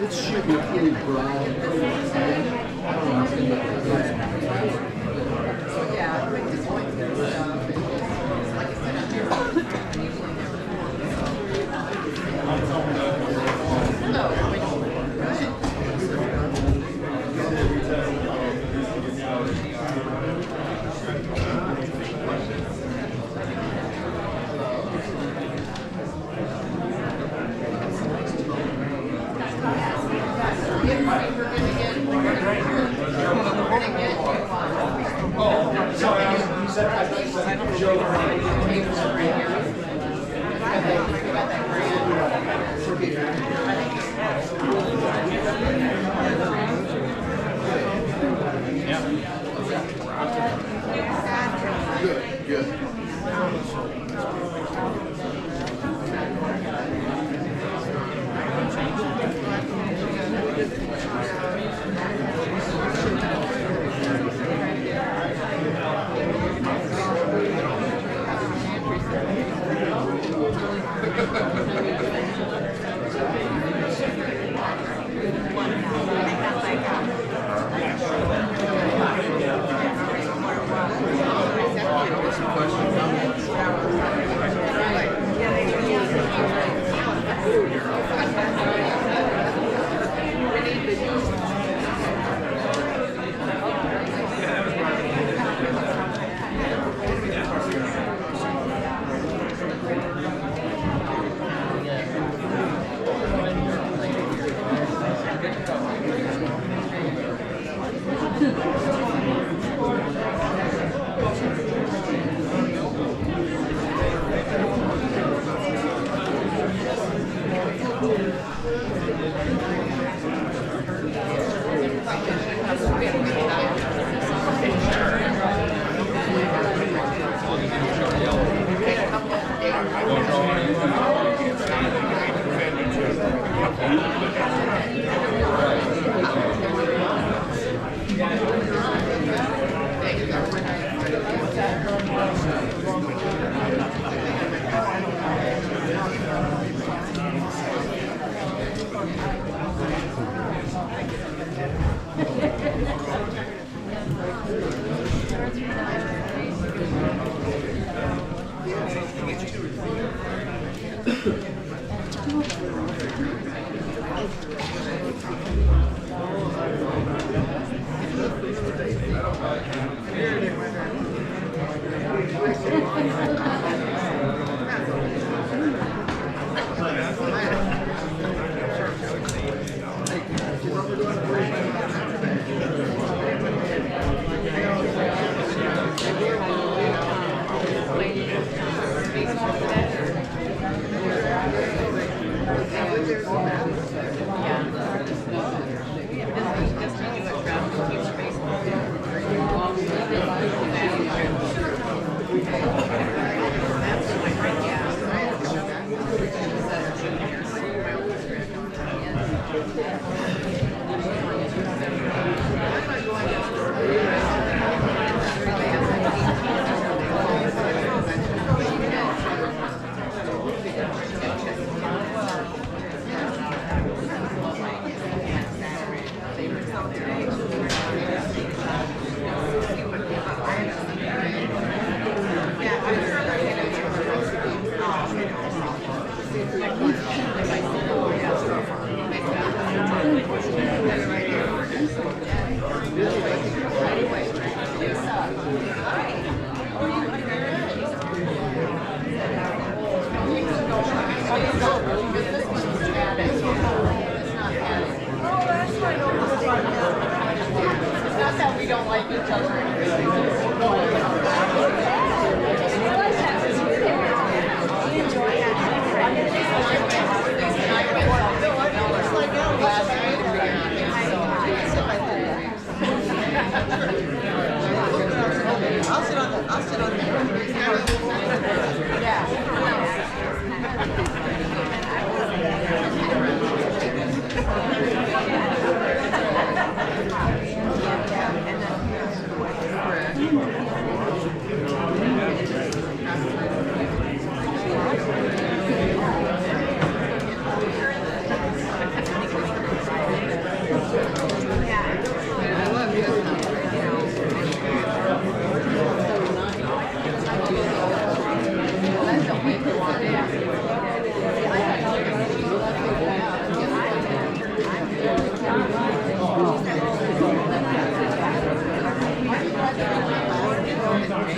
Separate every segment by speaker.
Speaker 1: This should be pretty broad.
Speaker 2: If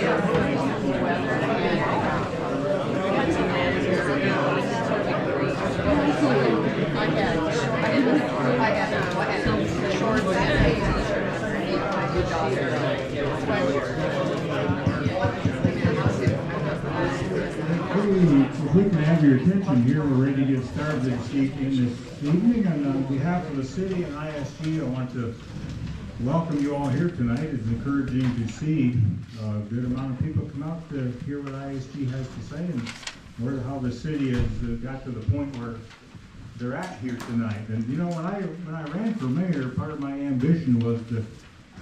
Speaker 2: we can have your attention here, we're ready to get started this evening. And on behalf of the city and ISG, I want to welcome you all here tonight. It's encouraging to see a good amount of people come out to hear what ISG has to say and how the city has got to the point where they're at here tonight. And you know, when I ran for mayor, part of my ambition was to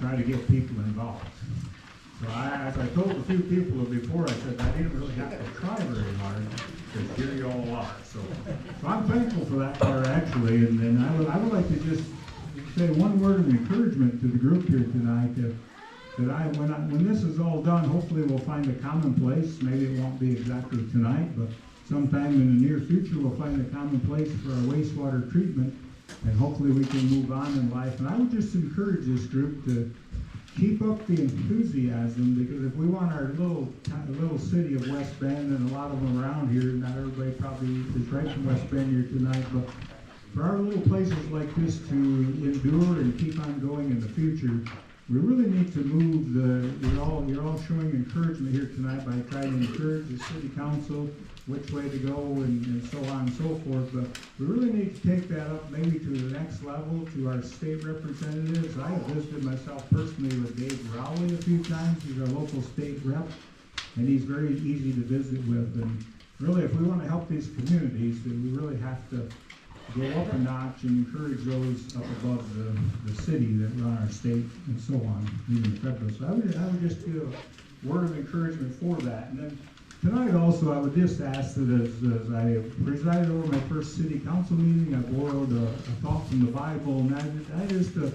Speaker 2: try to get people involved. So as I told a few people before, I said I didn't really have to try very hard, because here you all are. So I'm thankful for that part, actually, and I would like to just say one word of encouragement to the group here tonight, that when this is all done, hopefully we'll find a common place. Maybe it won't be exactly tonight, but sometime in the near future we'll find a common place for our wastewater treatment, and hopefully we can move on in life. And I would just encourage this group to keep up the enthusiasm, because if we want our little city of West Bend, and a lot of them around here, not everybody probably is right from West Bend here tonight, but for our little places like this to endure and keep on going in the future, we really need to move you're all showing encouragement here tonight by trying to encourage the city council which way to go and so on and so forth. But we really need to take that up maybe to the next level, to our state representatives. I have visited myself personally with Dave Rowley a few times. He's our local state rep, and he's very easy to visit with. And really, if we want to help these communities, then we really have to go up a notch and encourage those up above the city that run our state and so on, even the federal. So I would just give a word of encouragement for that. And then tonight also, I would just ask that as I presided over my first city council meeting, I borrowed a thought from the Bible, and that is that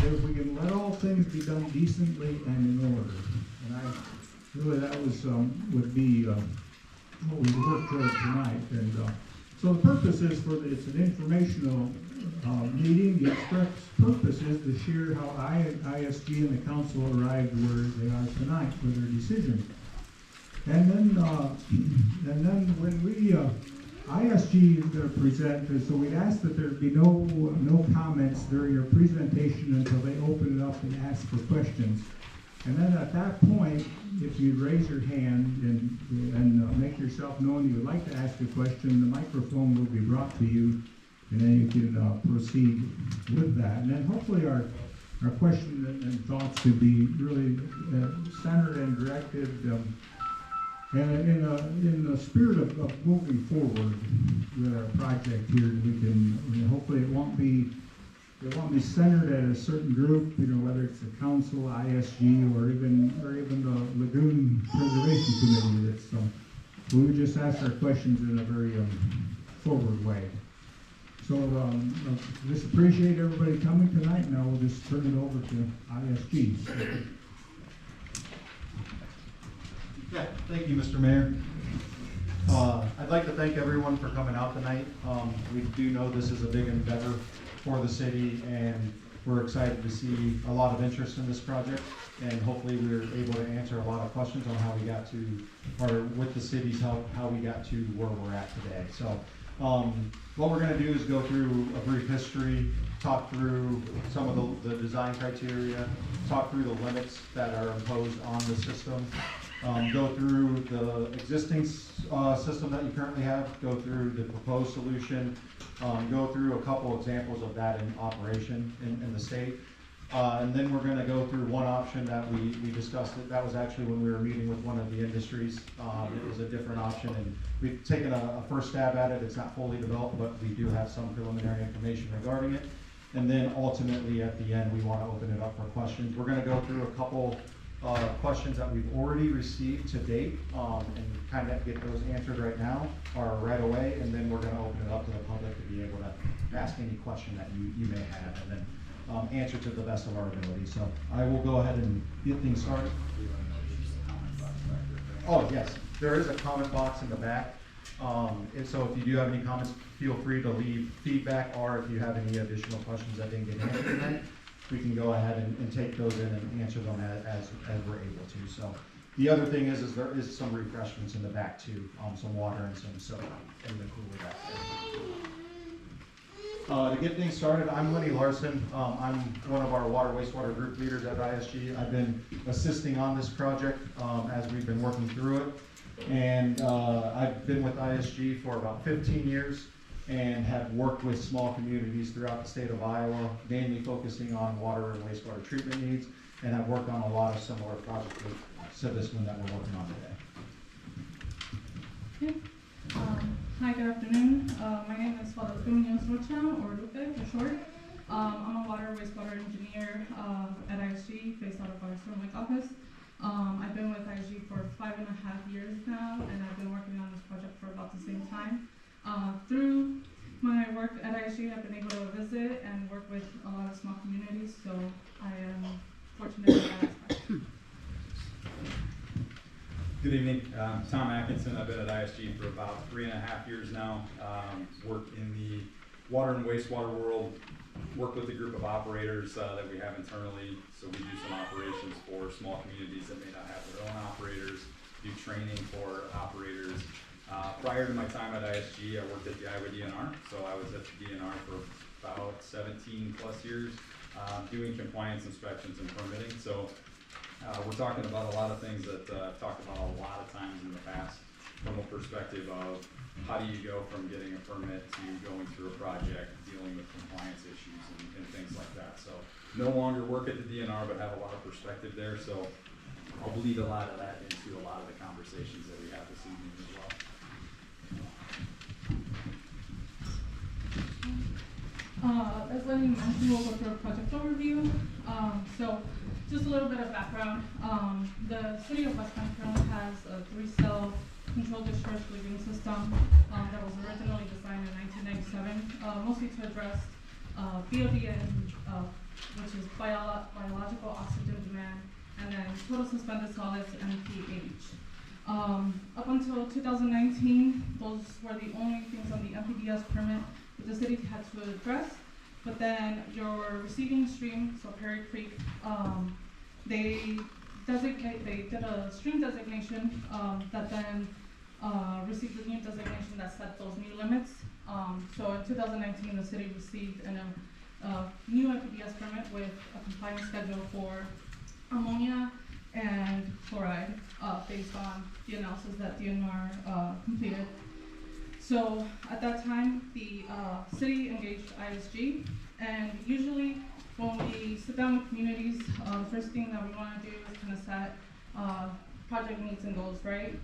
Speaker 2: if we can let all things be done decently and in order. And that was would be what we worked toward tonight. And so the purpose is it's an informational meeting. The express purpose is to share how ISG and the council arrived where they are tonight with their decision. And then when ISG is going to present, so we'd ask that there be no comments during your presentation until they open it up and ask for questions. And then at that point, if you raise your hand and make yourself known you would like to ask a question, the microphone will be brought to you, and then you can proceed with that. And then hopefully our questions and thoughts could be really centered and directed. And in the spirit of moving forward with our project here, we can, hopefully it won't be centered at a certain group, whether it's the council, ISG, or even the Lagoon Preservation Committee. We would just ask our questions in a very forward way. So just appreciate everybody coming tonight. Now we'll just turn it over to ISG.
Speaker 3: Yeah, thank you, Mr. Mayor. I'd like to thank everyone for coming out tonight. We do know this is a big endeavor for the city, and we're excited to see a lot of interest in this project, and hopefully we're able to answer a lot of questions on how we got to, or with the city's help, how we got to where we're at today. So what we're going to do is go through a brief history, talk through some of the design criteria, talk through the limits that are imposed on the system, go through the existing system that you currently have, go through the proposed solution, go through a couple examples of that in operation in the state. And then we're going to go through one option that we discussed. That was actually when we were meeting with one of the industries. It was a different option, and we've taken a first stab at it. It's not fully developed, but we do have some preliminary information regarding it. And then ultimately at the end, we want to open it up for questions. We're going to go through a couple questions that we've already received to date and kind of get those answered right now or right away, and then we're going to open it up to the public to be able to ask any question that you may have, and then answer to the best of our ability. So I will go ahead and get things started. Oh yes, there is a comment box in the back. And so if you do have any comments, feel free to leave feedback, or if you have any additional questions that didn't get answered tonight, we can go ahead and take those in and answer them as we're able to. So The other thing is there is some refreshments in the back too, some water and some soda in the cooler back there. To get things started, I'm Lenny Larson. I'm one of our water wastewater group leaders at ISG. I've been assisting on this project as we've been working through it. And I've been with ISG for about 15 years and have worked with small communities throughout the state of Iowa, mainly focusing on water and wastewater treatment needs, and I've worked on a lot of similar projects to this one that we're working on today.
Speaker 4: Okay. Hi, good afternoon. My name is Guadalupe Munoz Rocha, or Lupe for short. I'm a water wastewater engineer at ISG, based out of our Storm Lake office. I've been with ISG for 5.5 years now, and I've been working on this project for about the same time. Through my work at ISG, I've been able to visit and work with a lot of small communities, so I am fortunate in that aspect.
Speaker 5: Good evening, Tom Atkinson. I've been at ISG for about 3.5 years now. Worked in the water and wastewater world, worked with a group of operators that we have internally. So we do some operations for small communities that may not have their own operators, do training for operators. Prior to my time at ISG, I worked at the Iowa DNR. So I was at the DNR for about 17 plus years, doing compliance inspections and permitting. So we're talking about a lot of things that I've talked about a lot of times in the past from a perspective of how do you go from getting a permit to going through a project, dealing with compliance issues and things like that. So no longer work at the DNR, but have a lot of perspective there. So I'll bleed a lot of that into a lot of the conversations that we have this evening as well.
Speaker 4: As Lenny mentioned, we'll go through a project overview. So just a little bit of background. The city of West Bend currently has a 3-cell controlled discharge leaving system that was originally designed in 1997, mostly to address BOD and which is biological oxygen demand, and then total suspended solids and pH. Up until 2019, those were the only things on the MPDS permit that the city had to address. But then your receiving stream, so Perry Creek, they did a stream designation that then received a new designation that set those new limits. So in 2019, the city received a new MPDS permit with a compliance schedule for ammonia and chloride based on the analysis that DNR completed. So at that time, the city engaged ISG, and usually when we sit down with communities, the first thing that we want to do is kind of set project needs and goals, right?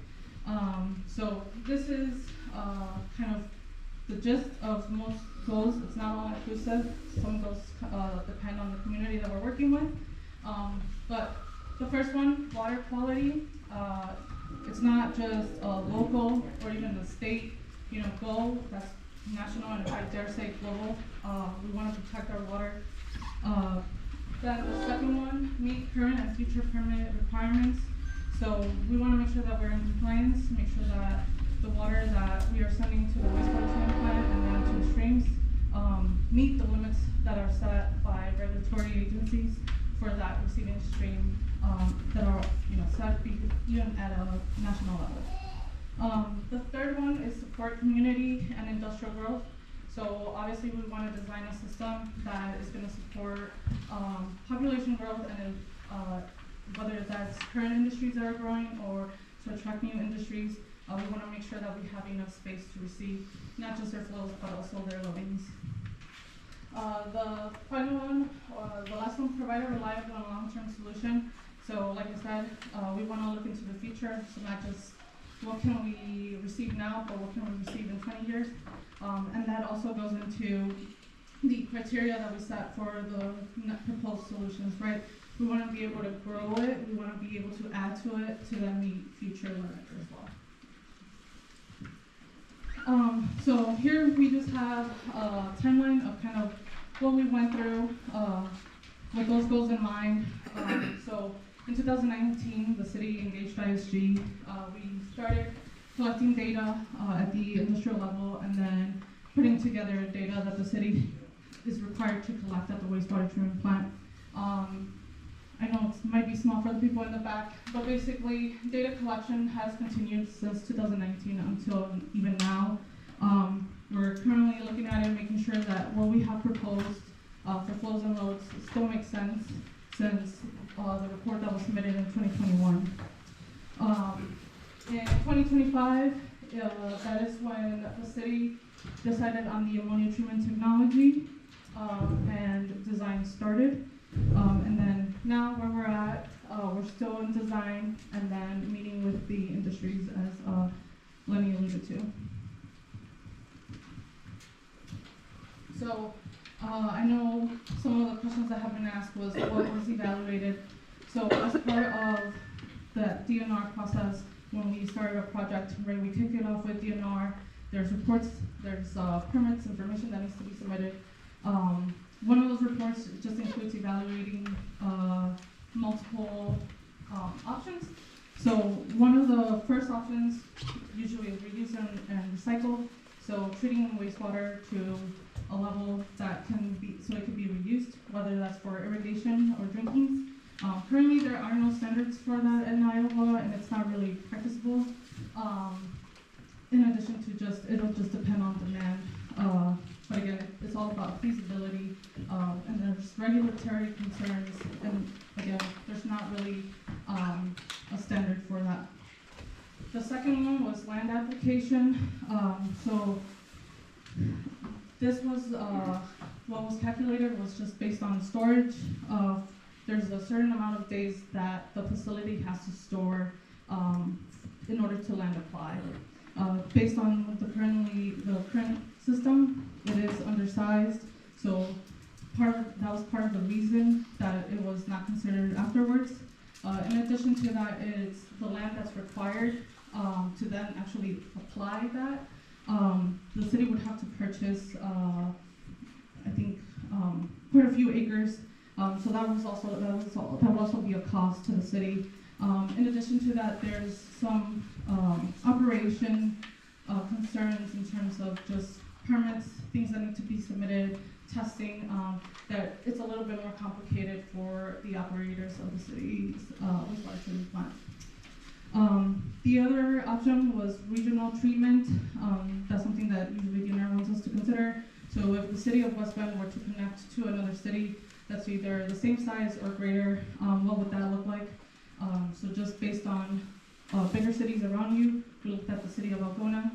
Speaker 4: So this is kind of the gist of most goals. It's not all inclusive. Some goals depend on the community that we're working with. But the first one, water quality, it's not just a local or even the state goal, that's national and I dare say global. We want to protect our water. Then the second one, meet current and future permit requirements. So we want to make sure that we're in compliance, make sure that the water that we are sending to the wastewater treatment plant and then to the streams meet the limits that are set by regulatory agencies for that receiving stream that are set even at a national level. The third one is support community and industrial growth. So obviously we want to design a system that is going to support population growth and whether that's current industries that are growing or to attract new industries. We want to make sure that we have enough space to receive not just their flows but also their loadings. The final one, the last one, provide a reliable and long-term solution. So like I said, we want to look into the future, so not just what can we receive now, but what can we receive in 20 years. And that also goes into the criteria that we set for the proposed solutions, right? We want to be able to grow it, we want to be able to add to it to then meet future limits as well. So here we just have a timeline of kind of what we went through with those goals in mind. So in 2019, the city engaged ISG. We started collecting data at the industrial level and then putting together data that the city is required to collect at the wastewater treatment plant. I know it might be small for the people in the back, but basically data collection has continued since 2019 until even now. We're currently looking at it, making sure that what we have proposed for flows and loads still makes sense since the report that was submitted in 2021. In 2025, that is when the city decided on the ammonia treatment technology and design started. And then now where we're at, we're still in design and then meeting with the industries as Lenny alluded to. So I know some of the questions that have been asked was what was evaluated. So as part of the DNR process, when we started a project, right, we kicked it off with DNR. There's reports, there's permits, information that needs to be submitted. One of those reports just includes evaluating multiple options. So one of the first options usually is reuse and recycle. So treating wastewater to a level that can be, so it can be reused, whether that's for irrigation or drinking. Currently there are no standards for that in Iowa and it's not really practicable. In addition to it'll just depend on demand. But again, it's all about feasibility, and there's regulatory concerns, and again, there's not really a standard for that. The second one was land application. So this was, what was calculated was just based on storage. There's a certain amount of days that the facility has to store in order to land apply. Based on the current system, it is undersized, so that was part of the reason that it was not considered afterwards. In addition to that, it's the land that's required to then actually apply that. The city would have to purchase, I think, quite a few acres. So that would also be a cost to the city. In addition to that, there's some operation concerns in terms of just permits, things that need to be submitted, testing, that it's a little bit more complicated for the operators of the city's wastewater treatment plant. The other option was regional treatment. That's something that usually DNR wants us to consider. So if the city of West Bend were to connect to another city that's either the same size or greater, what would that look like? So just based on bigger cities around you, we looked at the city of Algona.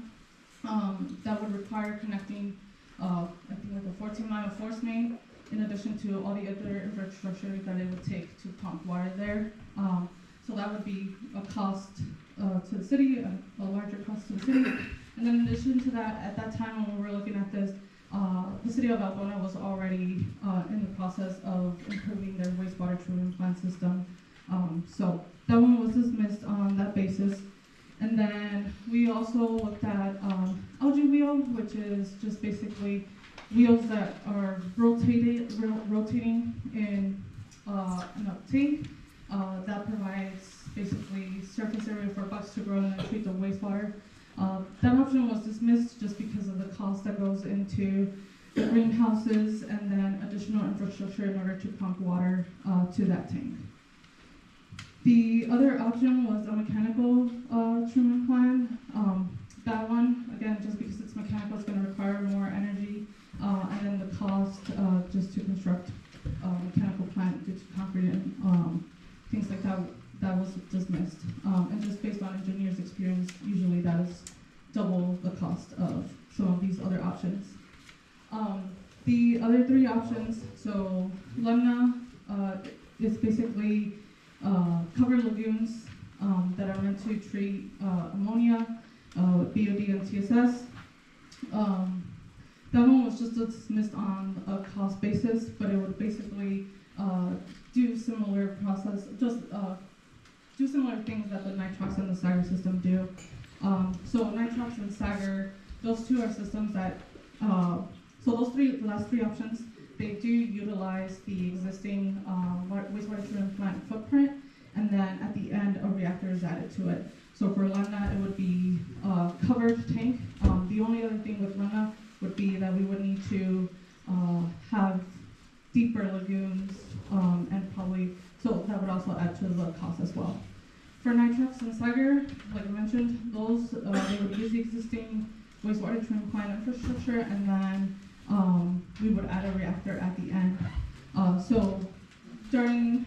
Speaker 4: That would require connecting, I think like a 14-mile force main, in addition to all the other infrastructure that it would take to pump water there. So that would be a cost to the city, a larger cost to the city. And then in addition to that, at that time when we were looking at this, the city of Algona was already in the process of improving their wastewater treatment plant system. So that one was dismissed on that basis. And then we also looked at algae wheel, which is just basically wheels that are rotating in a tank that provides basically surface area for bugs to grow and then treat the wastewater. That option was dismissed just because of the cost that goes into the greenhouses and then additional infrastructure in order to pump water to that tank. The other option was a mechanical treatment plant. That one, again, just because it's mechanical, it's going to require more energy, and then the cost just to construct a mechanical plant due to concrete and things like that, that was dismissed. And just based on engineers' experience, usually that is double the cost of some of these other options. The other three options, so Lemna is basically covered lagoons that are meant to treat ammonia with BOD and TSS. That one was just dismissed on a cost basis, but it would basically do similar process, just do similar things that the nitrox and the Sagar system do. So nitrox and Sagar, those two are systems that, so those the last three options, they do utilize the existing wastewater treatment plant footprint, and then at the end, a reactor is added to it. So for Lemna, it would be a covered tank. The only other thing with Lemna would be that we would need to have deeper lagoons and probably, so that the cost as well. For nitrox and Sagar, like I mentioned, those they would use the existing wastewater treatment plant infrastructure, and then we would add a reactor at the end. So during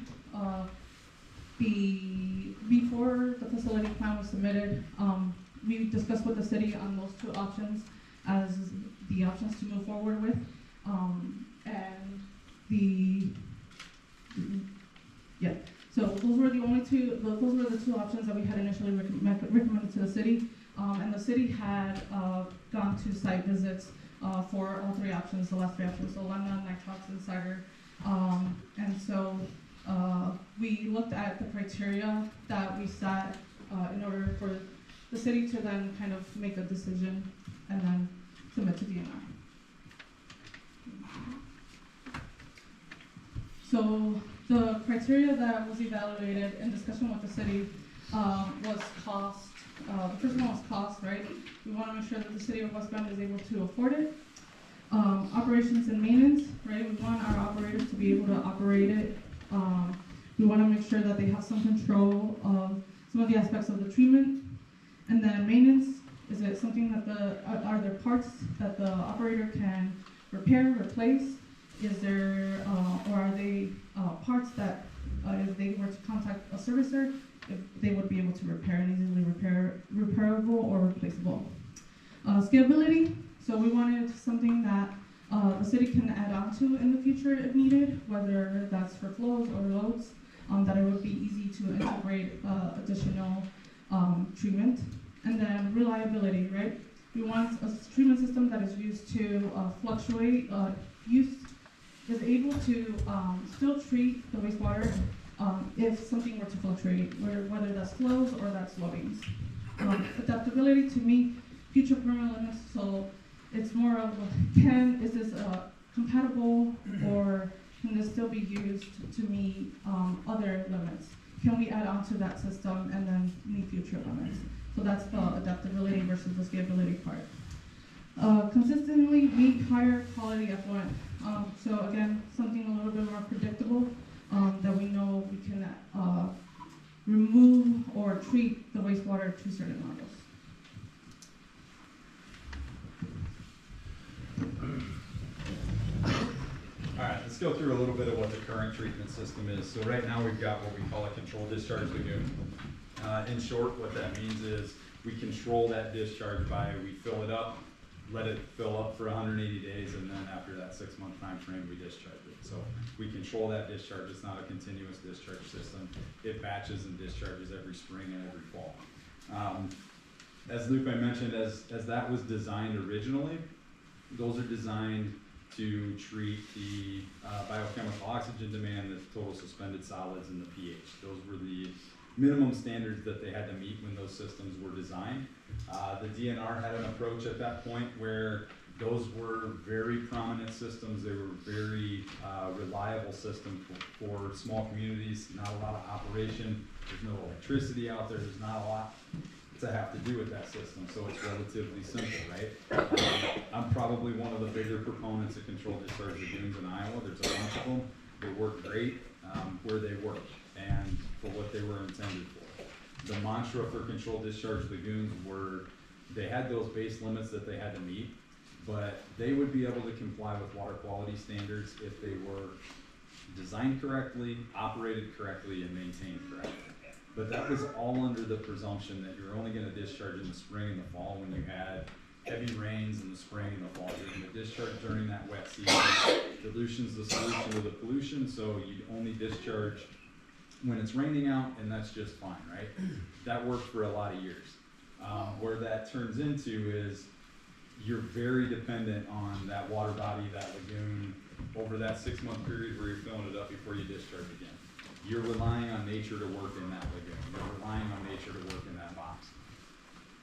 Speaker 4: before the facility plan was submitted, we discussed with the city on those two options as the options to move forward with, and so those were the only two. Those were the two options that we had initially recommended to the city, and the city had gone to site visits for all three options, the last three options, so London, Nitrox, and Sagar, and so we looked at the criteria that we set in order for the city to then kind of make a decision and then submit to DNR. So the criteria that was evaluated in discussion with the city was cost. The first one was cost, right? We want to make sure that the city of West Bend is able to afford it. Operations and maintenance, right? We want our operators to be able to operate it. We want to make sure that they have some control of some of the aspects of the treatment. And then maintenance, is it something that are there parts that the operator can repair, replace? Is there, or are they parts that if they were to contact a servicer, if they would be able to repair and easily repairable or replaceable? Scalability, so we wanted something that the city can add on to in the future if needed, whether that's for flows or loads, that it would be easy to integrate additional treatment. And then reliability, right? We want a treatment system that is used to fluctuate, is able to still treat the wastewater if something were to fluctuate, whether that's flows or that's loadings. Adaptability, to me, future permanent limits, so it's more of is this compatible, or can this still be used to meet other limits? Can we add on to that system and then meet future limits? So that's the adaptability versus the scalability part. Consistently meet higher quality effluent. So again, something a little bit more predictable, that we know we can remove or treat the wastewater to certain levels.
Speaker 5: All right, let's go through a little bit of what the current treatment system is. So right now we've got what we call a controlled discharge lagoon. In short, what that means is we control that discharge by we fill it up, let it fill up for 180 days, and then after that 6-month time frame, we discharge it. So we control that discharge. It's not a continuous discharge system. It batches and discharges every spring and every fall. As Lupe mentioned, as that was designed originally, those are designed to treat the biochemical oxygen demand, the total suspended solids, and the pH. Those were the minimum standards that they had to meet when those systems were designed. The DNR had an approach at that point where those were very prominent systems. They were very reliable systems for small communities, not a lot of operation. There's no electricity out there. There's not a lot to have to do with that system, so it's relatively simple, right? I'm probably one of the bigger proponents of controlled discharge lagoons in Iowa. There's a bunch of them. They work great where they work and for what they were intended for. The mantra for controlled discharge lagoons were they had those base limits that they had to meet, but they would be able to comply with water quality standards if they were designed correctly, operated correctly, and maintained correctly. But that was all under the presumption that you're only going to discharge in the spring and the fall when you had heavy rains in the spring and the fall. You're going to discharge during that wet season. Dilution's the solution to the pollution, so you'd only discharge when it's raining out, and that's just fine, right? That worked for a lot of years. Where that turns into is you're very dependent on that water body, that lagoon, over that 6-month period where you're filling it up before you discharge again. You're relying on nature to work in that lagoon. You're relying on nature to work in that box.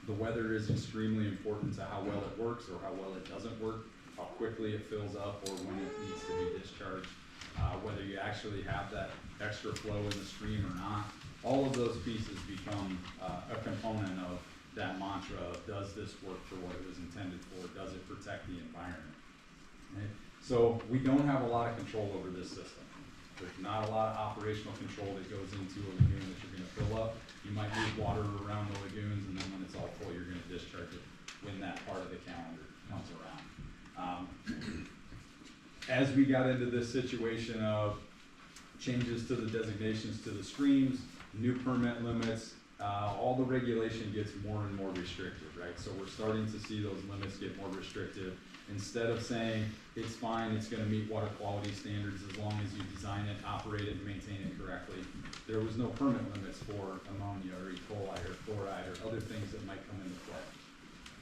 Speaker 5: The weather is extremely important to how well it works or how well it doesn't work, how quickly it fills up or when it needs to be discharged, whether you actually have that extra flow in the stream or not. All of those pieces become a component of that mantra of does this work for what it was intended for? Does it protect the environment? Right? So we don't have a lot of control over this system. There's not a lot of operational control that goes into a lagoon that you're gonna fill up. You might move water around the lagoons, and then when it's all full, you're gonna discharge it when that part of the calendar comes around. As we got into this situation of changes to the designations to the streams, new permit limits, all the regulation gets more and more restrictive, right? So we're starting to see those limits get more restrictive. Instead of saying, it's fine, it's gonna meet water quality standards as long as you design it, operate it, and maintain it correctly, there was no permit limits for ammonia or E. coli or chloride or other things that might come into play.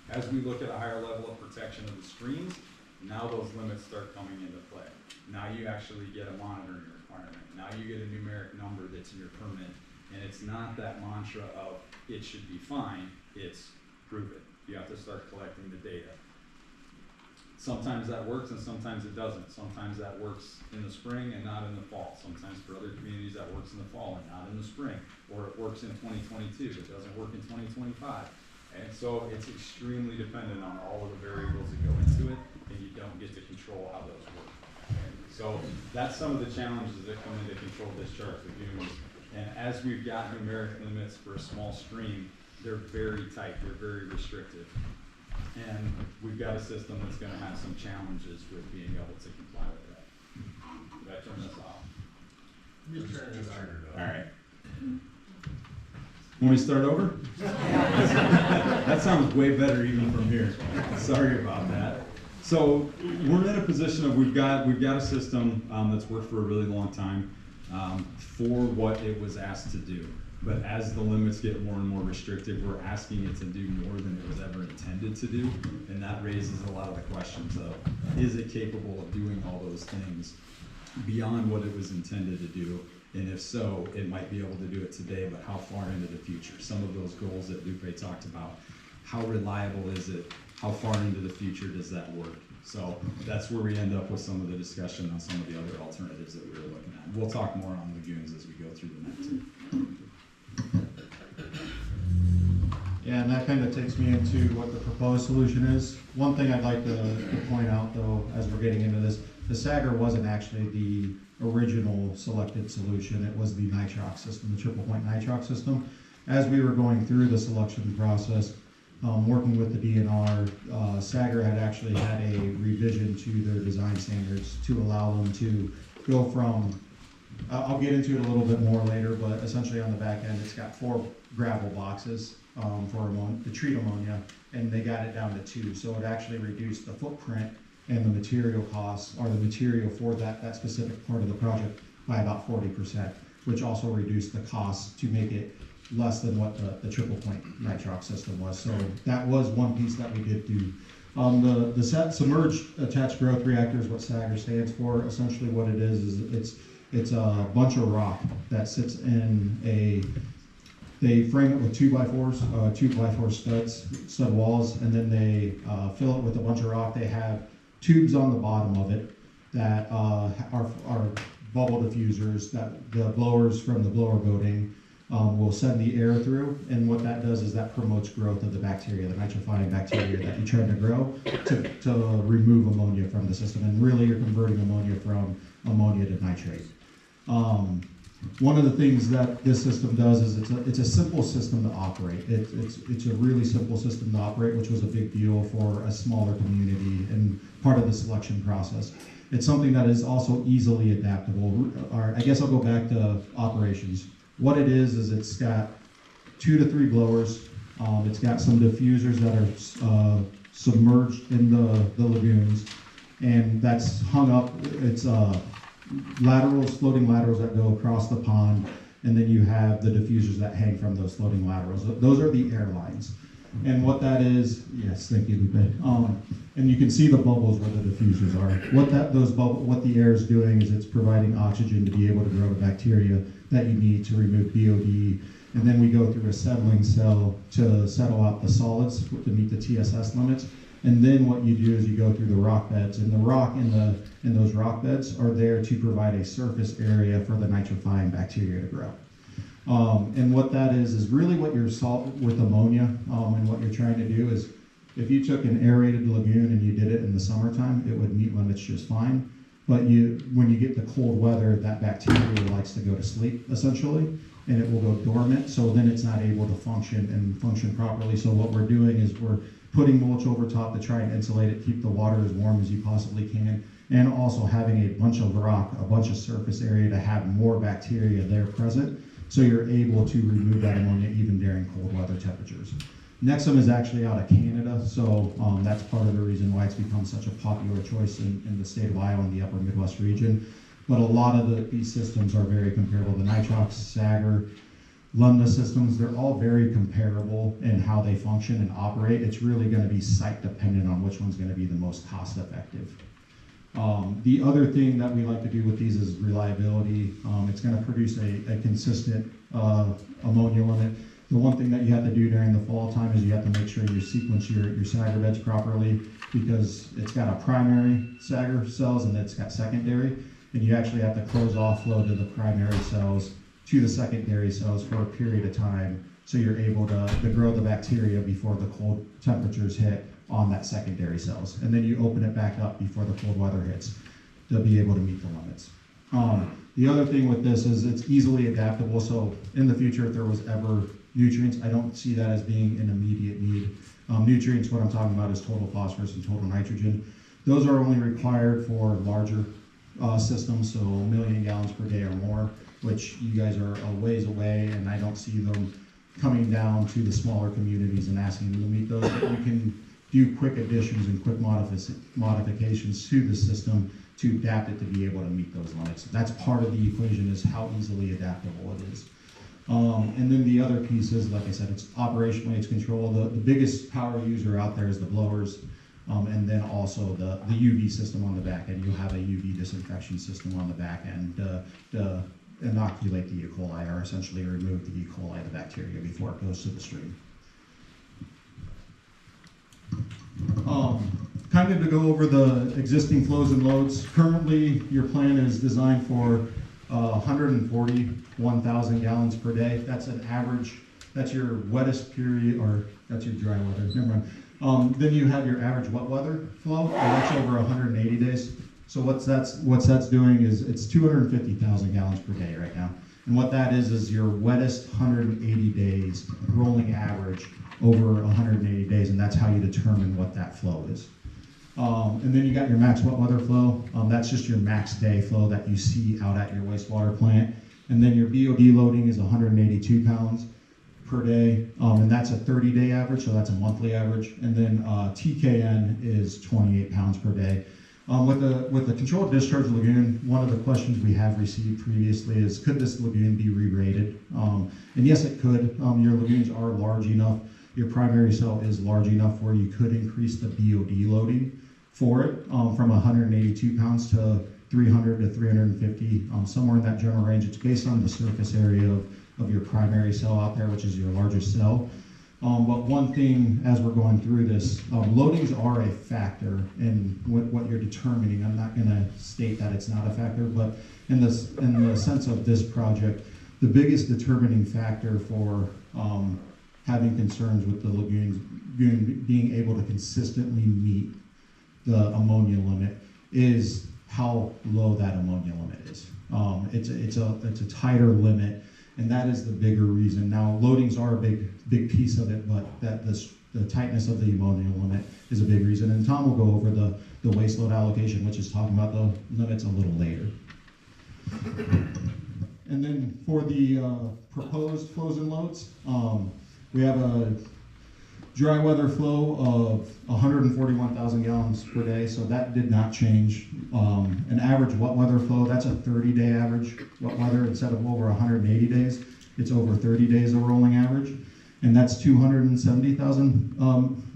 Speaker 5: As we look at a higher level of protection of the streams, now those limits start coming into play. Now you actually get a monitoring requirement. Now you get a numeric number that's in your permit. And it's not that mantra of, it should be fine, it's prove it. You have to start collecting the data. Sometimes that works and sometimes it doesn't. Sometimes that works in the spring and not in the fall. Sometimes for other communities that works in the fall and not in the spring. Or it works in 2022, it doesn't work in 2025. And so it's extremely dependent on all of the variables that go into it, and you don't get to control how those work. And so that's some of the challenges that come into controlled discharge lagoons. And as we've got numeric limits for a small stream, they're very tight, they're very restrictive. And we've got a system that's gonna have some challenges with being able to comply with that. Did I turn this off? All right. Want me to start over? That sounds way better even from here. Sorry about that. So we're in a position of we've got a system that's worked for a really long time for what it was asked to do. But as the limits get more and more restrictive, we're asking it to do more than it was ever intended to do. And that raises a lot of the questions of, is it capable of doing all those things beyond what it was intended to do? And if so, it might be able to do it today, but how far into the future? Some of those goals that Lupe talked about, how reliable is it? How far into the future does that work? So that's where we end up with some of the discussion on some of the other alternatives that we were looking at. We'll talk more on lagoons as we go through the night too.
Speaker 3: Yeah, and that kind of takes me into what the proposed solution is. One thing I'd like to point out though, as we're getting into this, the Sagar wasn't actually the original selected solution. It was the nitrox system, the triple point nitrox system. As we were going through the selection process, working with the DNR, Sagar had actually had a revision to their design standards to allow them to go from, I'll get into it a little bit more later, but essentially on the back end, it's got 4 gravel boxes for to treat ammonia, and they got it down to 2. So it actually reduced the footprint and the material costs, or the material for that specific part of the project by about 40%, which also reduced the cost to make it less than what the triple point nitrox system was. So that was one piece that we did do. The submerged attached growth reactor is what Sagar stands for. Essentially what it is it's a bunch of rock that sits in they frame it with 2x4s, 2x4 stud walls, and then they fill it with a bunch of rock. They have tubes on the bottom of it that are bubble diffusers that the blowers from the blower coating will send the air through, and what that does is that promotes growth of the bacteria, the nitrifying bacteria that you're trying to grow to remove ammonia from the system. And really you're converting ammonia from ammonia to nitrate. One of the things that this system does is it's a simple system to operate. It's a really simple system to operate, which was a big deal for a smaller community and part of the selection process. It's something that is also easily adaptable. Or I guess I'll go back to operations. What it is it's got 2 to 3 blowers. It's got some diffusers that are submerged in the lagoons, and that's hung up. It's floating laterals that go across the pond, and then you have the diffusers that hang from those floating laterals. Those are the air lines. And what that is, yes, thank you, Lupe. And you can see the bubbles where the diffusers are. What the air is doing is it's providing oxygen to be able to grow the bacteria that you need to remove BOD. And then we go through a settling cell to settle out the solids to meet the TSS limits. And then what you do is you go through the rock beds, and the rock in those rock beds are there to provide a surface area for the nitrifying bacteria to grow. And what that is really what you're with ammonia, and what you're trying to do is, if you took an aerated lagoon and you did it in the summertime, it would meet limits just fine. but when you get the cold weather, that bacteria likes to go to sleep essentially, and it will go dormant, so then it's not able to function properly. So what we're doing is we're putting mulch over top to try and insulate it, keep the water as warm as you possibly can, and also having a bunch of rock, a bunch of surface area to have more bacteria there present, so you're able to remove that ammonia even during cold weather temperatures. Nexum is actually out of Canada, so that's part of the reason why it's become such a popular choice in the state of Iowa and the upper Midwest region. But a lot of these systems are very comparable. The Nitrox, Sager, Lunda systems, they're all very comparable in how they function and operate. It's really going to be site dependent on which one's going to be the most cost effective. The other thing that we like to do with these is reliability. It's going to produce a consistent ammonia limit. The one thing that you have to do during the fall time is you have to make sure you sequence your Sager beds properly, because it's got a primary Sager cells and it's got secondary, and you actually have to close offload to the primary cells to the secondary cells for a period of time, so you're able to grow the bacteria before the cold temperatures hit on that secondary cells. And then you open it back up before the cold weather hits to be able to meet the limits. The other thing with this is it's easily adaptable, so in the future if there was ever nutrients, I don't see that as being an immediate need. Nutrients, what I'm talking about is total phosphorus and total nitrogen. Those are only required for larger systems, so 1 million gallons per day or more, which you guys are a ways away, and I don't see them coming down to the smaller communities and asking them to meet those. But you can do quick additions and quick modifications to the system to adapt it to be able to meet those limits. That's part of the equation, is how easily adaptable it is. And then the other piece is, like I said, it's operationally, it's control. The biggest power user out there is the blowers, and then also the UV system on the back end. You'll have a UV disinfection system on the back end to inoculate the E. coli, or essentially remove the E. coli, the bacteria, before it goes to the stream. Kind of to go over the existing flows and loads. Currently, your plan is designed for 141,000 gallons per day. That's an average. That's your wettest period, or that's your dry weather. Never mind. Then you have your average wet weather flow, and that's over 180 days. So what that's doing is it's 250,000 gallons per day right now. And what that is your wettest 180 days rolling average over 180 days, and that's how you determine what that flow is. And then you got your max wet weather flow. That's just your max day flow that you see out at your wastewater plant. And then your BOD loading is 182 pounds per day, and that's a 30-day average, so that's a monthly average. And then TKN is 28 pounds per day. With the controlled discharge lagoon, one of the questions we have received previously is, could this lagoon be re-rated? And yes, it could. Your lagoons are large enough. Your primary cell is large enough where you could increase the BOD loading for it from 182 pounds to 300 to 350, somewhere in that general range. It's based on the surface area of your primary cell out there, which is your largest cell. But one thing as we're going through this, loadings are a factor in what you're determining. I'm not going to state that it's not a factor, but in the sense of this project, the biggest determining factor for having concerns with the lagoon being able to consistently meet the ammonia limit is how low that ammonia limit is. It's a tighter limit, and that is the bigger reason. Now, loadings are a big piece of it, but the tightness of the ammonia limit is a big reason. And Tom will go over the waste load allocation, which is talking about the limits a little later. And then for the proposed flows and loads, we have a dry weather flow of 141,000 gallons per day, so that did not change. An average wet weather flow, that's a 30-day average wet weather. Instead of over 180 days, it's over 30 days of rolling average, and that's 270,000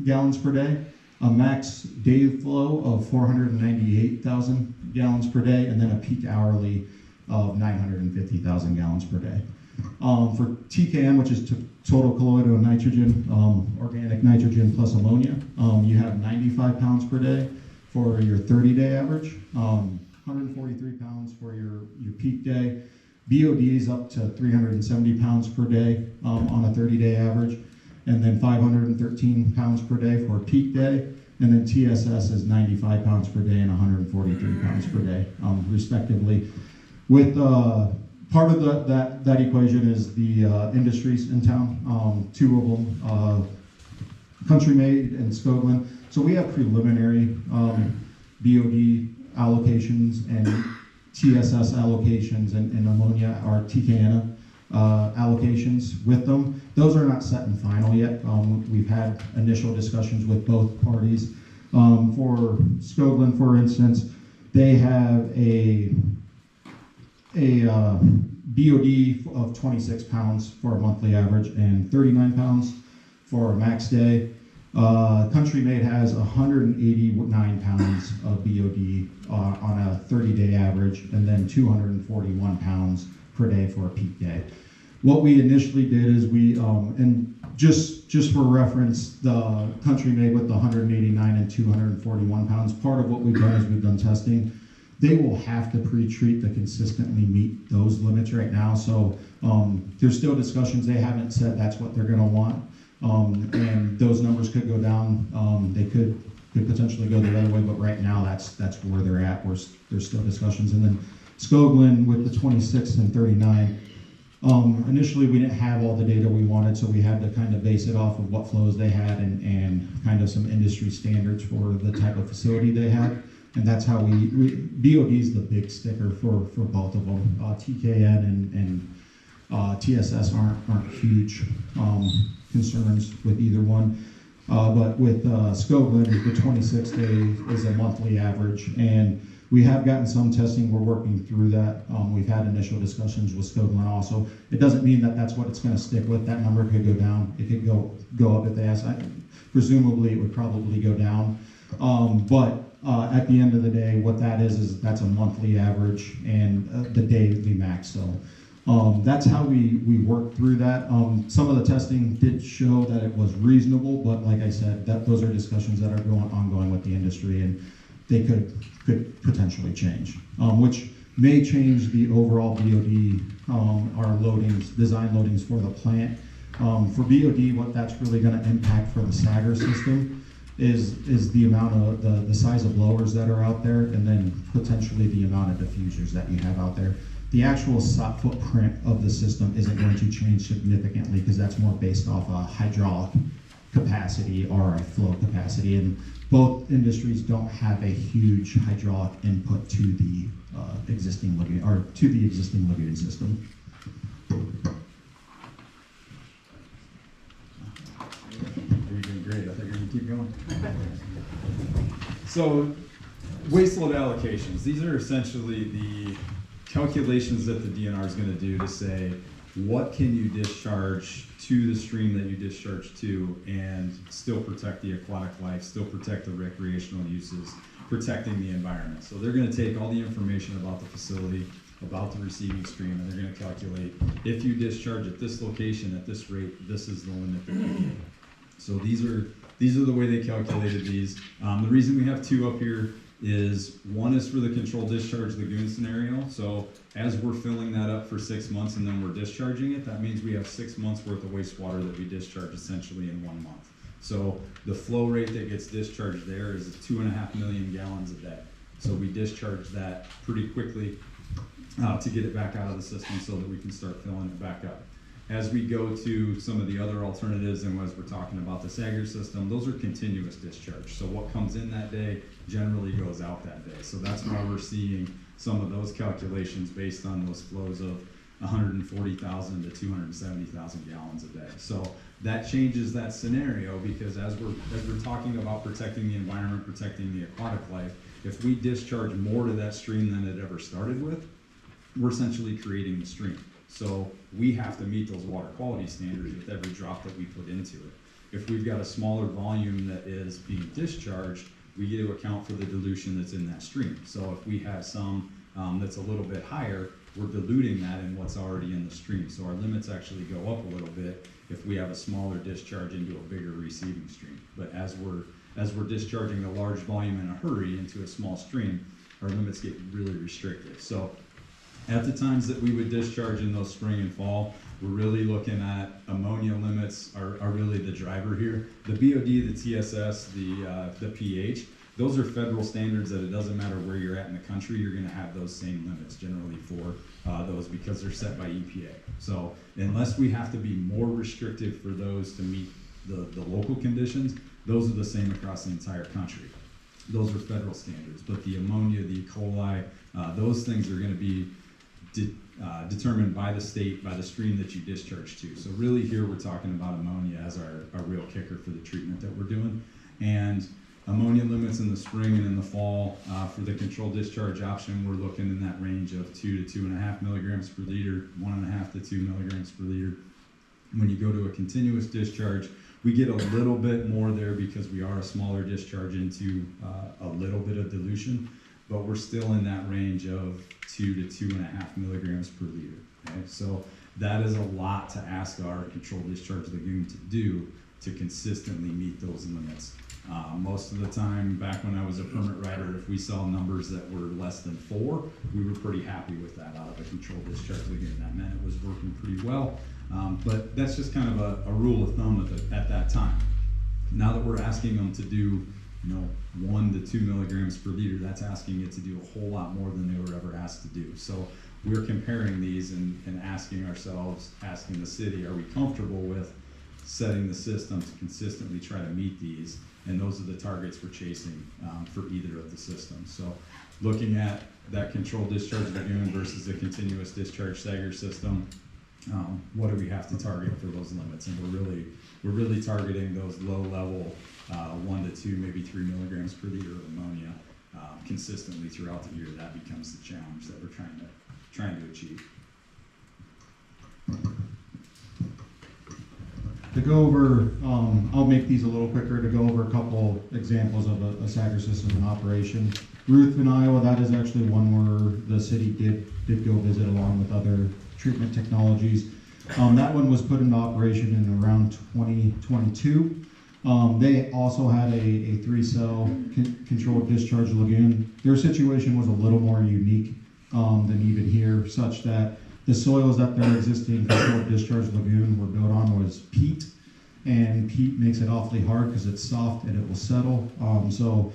Speaker 3: gallons per day. A max day flow of 498,000 gallons per day, and then a peak hourly of 950,000 gallons per day. For TKN, which is total colloidal nitrogen, organic nitrogen plus ammonia, you have 95 pounds per day for your 30-day average, 143 pounds for your peak day. BOD is up to 370 pounds per day on a 30-day average, and then 513 pounds per day for a peak day,
Speaker 6: and then TSS is 95 pounds per day and 143 pounds per day, respectively. With part of that equation is the industries in town, two of them, Country Made and Skoglund. So we have preliminary BOD allocations and TSS allocations and ammonia or TKN allocations with them. Those are not set in final yet. We've had initial discussions with both parties. For Skoglund, for instance, they have a BOD of 26 pounds for a monthly average and 39 pounds for a max day. Country Made has 189 pounds of BOD on a 30-day average, and then 241 pounds per day for a peak day. What we initially did is and just for reference, the Country Made with the 189 and 241 pounds, part of what we've done is we've done testing. They will have to pre-treat to consistently meet those limits right now. So there's still discussions. They haven't said that's what they're going to want. And those numbers could go down. They could potentially go the other way, but right now that's where they're at. There's still discussions. And then Skoglund with the 26 and 39. Initially, we didn't have all the data we wanted, so we had to kind of base it off of what flows they had and kind of some industry standards for the type of facility they had. And that's how BOD is the big sticker for both of them. TKN and TSS aren't huge concerns with either one. But with Skoglund, the 26 day is a monthly average, and we have gotten some testing. We're working through that. We've had initial discussions with Skoglund also. It doesn't mean that that's what it's going to stick with. That number could go down. It could go up if they ask. Presumably, it would probably go down. But at the end of the day, what that is that's a monthly average and the daily max. So that's how we worked through that. Some of the testing did show that it was reasonable, but like I said, those are discussions that are ongoing with the industry, and they could potentially change, which may change the overall BOD, our loadings, design loadings for the plant. For BOD, what that's really going to impact for the Sager system is the amount of the size of blowers that are out there, and then potentially the amount of diffusers that you have out there. The actual footprint of the system isn't going to change significantly because that's more based off a hydraulic capacity or a flow capacity, and both industries don't have a huge hydraulic input to the existing liquid system.
Speaker 5: You're doing great. I think you're going to keep going. So, waste load allocations. These are essentially the calculations that the DNR is going to do to say, what can you discharge to the stream that you discharge to and still protect the aquatic life, still protect the recreational uses, protecting the environment. So they're going to take all the information about the facility, about the receiving stream, and they're going to calculate, if you discharge at this location at this rate, this is the limit that you get. So these are the way they calculated these. The reason we have two up here is one is for the controlled discharge lagoon scenario. So as we're filling that up for 6 months and then we're discharging it, that means we have 6 months worth of wastewater that we discharge essentially in 1 month. So the flow rate that gets discharged there is 2.5 million gallons a day. So we discharge that pretty quickly to get it back out of the system so that we can start filling it back up. As we go to some of the other alternatives, and as we're talking about the Sager system, those are continuous discharge. So what comes in that day generally goes out that day. So that's why we're seeing some of those calculations based on those flows of 140,000 to 270,000 gallons a day. So that changes that scenario, because as we're talking about protecting the environment, protecting the aquatic life, if we discharge more to that stream than it ever started with, we're essentially creating the stream. So we have to meet those water quality standards with every drop that we put into it. If we've got a smaller volume that is being discharged, we get to account for the dilution that's in that stream. So if we have some that's a little bit higher, we're diluting that in what's already in the stream. So our limits actually go up a little bit if we have a smaller discharge into a bigger receiving stream. But as we're discharging a large volume in a hurry into a small stream, our limits get really restricted. So at the times that we would discharge in those spring and fall, We're really looking at ammonia limits are really the driver here. The BOD, the TSS, the pH, those are federal standards that it doesn't matter where you're at in the country, you're gonna have those same limits generally for those because they're set by EPA. So unless we have to be more restrictive for those to meet the local conditions, those are the same across the entire country. Those are federal standards, but the ammonia, the E. coli, those things are gonna be determined by the state, by the stream that you discharge to. So really here we're talking about ammonia as our real kicker for the treatment that we're doing. And ammonia limits in the spring and in the fall, for the controlled discharge option, we're looking in that range of 2 to 2.5 milligrams per liter, 1.5 to 2 milligrams per liter. When you go to a continuous discharge, we get a little bit more there because we are a smaller discharge into a little bit of dilution, but we're still in that range of 2 to 2.5 milligrams per liter. Okay? So that is a lot to ask our controlled discharge lagoon to do to consistently meet those limits. Most of the time, back when I was a permit writer, if we saw numbers that were less than 4, we were pretty happy with that out of a controlled discharge lagoon. That meant it was working pretty well. But that's just kind of a rule of thumb at that time. Now that we're asking them to do, 1 to 2 milligrams per liter, that's asking it to do a whole lot more than they were ever asked to do. So we're comparing these and asking ourselves, asking the city, are we comfortable with setting the system to consistently try to meet these? And those are the targets we're chasing for either of the systems. So looking at that controlled discharge lagoon versus the continuous discharge Sager system, what do we have to target for those limits? And we're really targeting those low level 1 to 2, maybe 3 milligrams per liter of ammonia consistently throughout the year. That becomes the challenge that we're trying to achieve.
Speaker 6: To go over, I'll make these a little quicker, to go over a couple examples of a Sager system in operation. Ruthven, Iowa, that is actually one where the city did go visit along with other treatment technologies. That one was put into operation in around 2022. They also had a 3-cell controlled discharge lagoon. Their situation was a little more unique than even here, such that the soils that their existing controlled discharge lagoon were built on was peat, and peat makes it awfully hard because it's soft and it will settle. So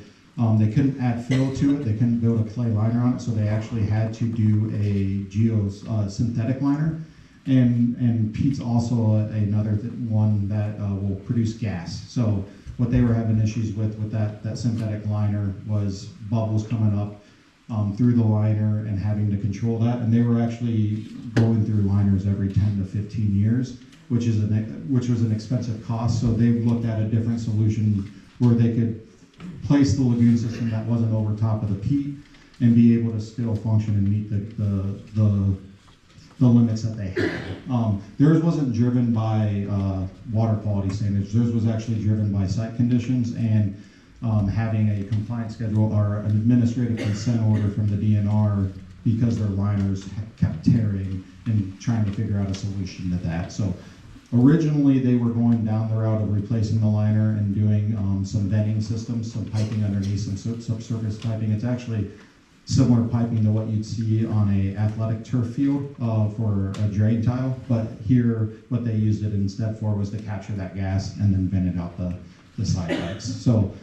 Speaker 6: they couldn't add fill to it. They couldn't build a clay liner on it, so they actually had to do a synthetic liner. And peat's also another one that will produce gas. So what they were having issues with that synthetic liner was bubbles coming up through the liner and having to control that. And they were actually going through liners every 10 to 15 years, which was an expensive cost. So they looked at a different solution where they could place the lagoon system that wasn't over top of the peat and be able to still function and meet the limits that they had. Theirs wasn't driven by water quality standards. Theirs was actually driven by site conditions and having a compliance schedule or an administrative consent order from the DNR because their liners kept tearing and trying to figure out a solution to that. So originally they were going down the route of replacing the liner and doing some venting systems, some piping underneath, some subsurface piping. It's actually similar piping to what you'd see on a athletic turf field for a drain tile, but here what they used it instead for was to capture that gas and then vent it out the side pipes. So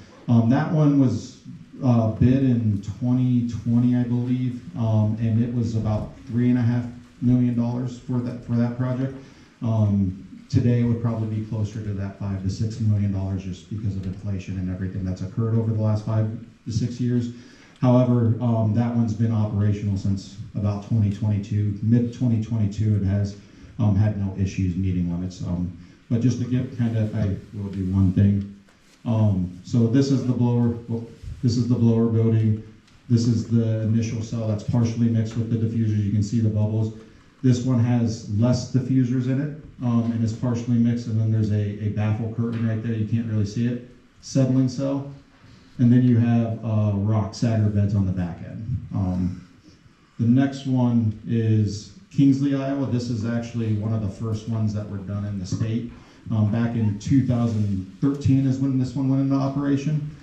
Speaker 6: that one was bid in 2020, I believe, and it was about $3.5 million for that project. Today it would probably be closer to that $5 to $6 million just because of inflation and everything that's occurred over the last 5 to 6 years. However, that one's been operational since about 2022, mid-2022, and has had no issues meeting limits. But just to get I will do one thing. So this is the blower. Well, this is the blower building. This is the initial cell that's partially mixed with the diffusers. You can see the bubbles. This one has less diffusers in it, and is partially mixed. And then there's a baffle curtain right there. You can't really see it. Settling cell. And then you have rock Sager beds on the back end. The next one is Kingsley, Iowa. This is actually one of the first ones that were done in the state. Back in 2013 is when this one went into operation.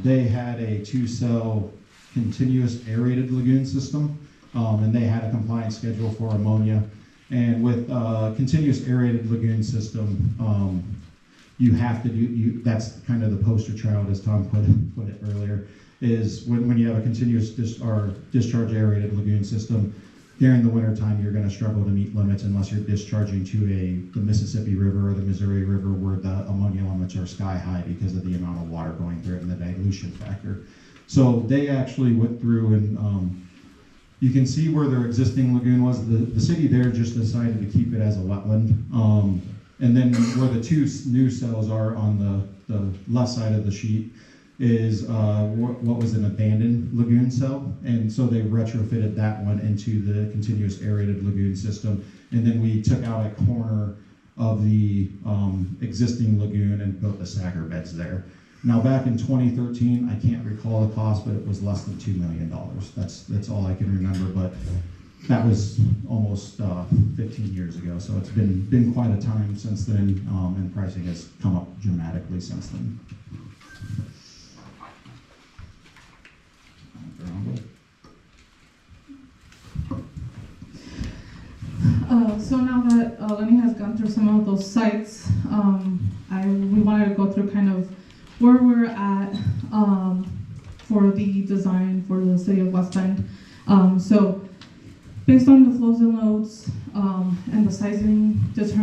Speaker 6: They had a 2-cell continuous aerated lagoon system, and they had a compliance schedule for ammonia. And with continuous aerated lagoon system, you have to do, that's kind of the poster child, as Tom put it earlier, is when you have a continuous discharge aerated lagoon system, during the wintertime, you're gonna struggle to meet limits unless you're discharging to the Mississippi River or the Missouri River, where the ammonia limits are sky high because of the amount of water going through it and the dilution factor. So they actually went through and you can see where their existing lagoon was. The city there just decided to keep it as a wetland. And then where the two new cells are on the left side of the sheet is what was an abandoned lagoon cell. And so they retrofitted that one into the continuous aerated lagoon system. And then we took out a corner of the existing lagoon and built the Sager beds there. Now back in 2013, I can't recall the cost, but it was less than $2 million. That's all I can remember, but that was almost 15 years ago. So it's been quite a time since then, and pricing has come up dramatically since then.
Speaker 4: So now that Lenny has gone through some of those sites, we wanted to go through kind of where we're at for the design for the city of West Bend. So based on the flows and loads and the sizing determined